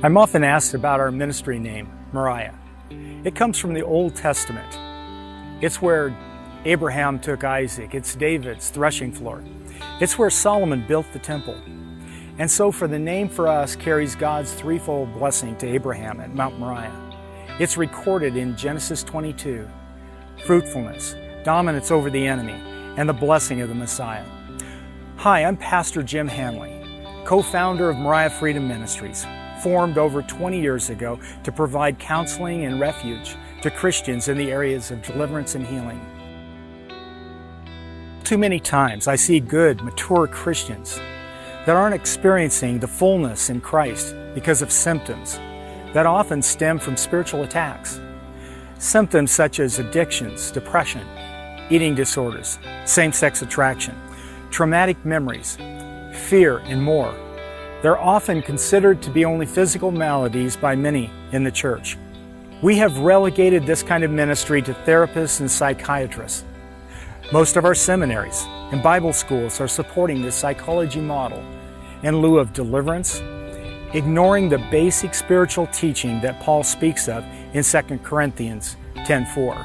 I'm often asked about our ministry name, Moriah. It comes from the Old Testament. It's where Abraham took Isaac. It's David's threshing floor. It's where Solomon built the temple. And so for the name for us carries God's threefold blessing to Abraham at Mount Moriah. It's recorded in Genesis 22, fruitfulness, dominance over the enemy, and the blessing of the Messiah. Hi, I'm Pastor Jim Hanley, co-founder of Moriah Freedom Ministries, formed over 20 years ago to provide counseling and refuge to Christians in the areas of deliverance and healing. Too many times I see good, mature Christians that aren't experiencing the fullness in Christ because of symptoms that often stem from spiritual attacks. Symptoms such as addictions, depression, eating disorders, same-sex attraction, traumatic memories, fear, and more. They're often considered to be only physical maladies by many in the church. We have relegated this kind of ministry to therapists and psychiatrists. Most of our seminaries and Bible schools are supporting this psychology model in lieu of deliverance, ignoring the basic spiritual teaching that Paul speaks of in 2 Corinthians 10:4.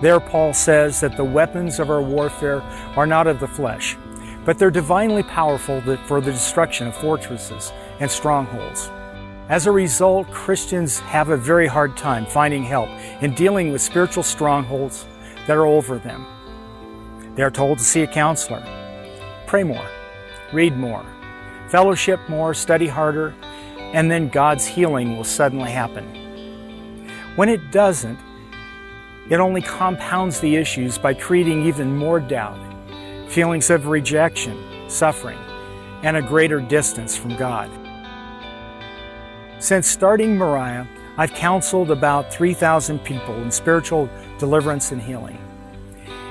There Paul says that the weapons of our warfare are not of the flesh, but they're divinely powerful for the destruction of fortresses and strongholds. As a result, Christians have a very hard time finding help in dealing with spiritual strongholds that are over them. They are told to see a counselor, pray more, read more, fellowship more, study harder, and then God's healing will suddenly happen. When it doesn't, it only compounds the issues by creating even more doubt, feelings of rejection, suffering, and a greater distance from God. Since starting Moriah, I've counseled about 3,000 people in spiritual deliverance and healing.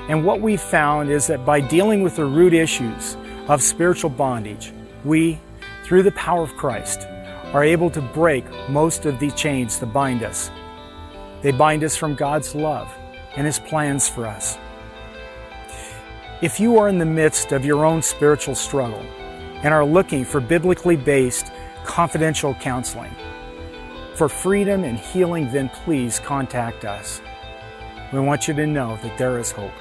And what we've found is that by dealing with the root issues of spiritual bondage, we, through the power of Christ, are able to break most of the chains that bind us. They bind us from God's love and His plans for us. If you are in the midst of your own spiritual struggle and are looking for biblically based, confidential counseling, for freedom and healing, then please contact us. We want you to know that there is hope.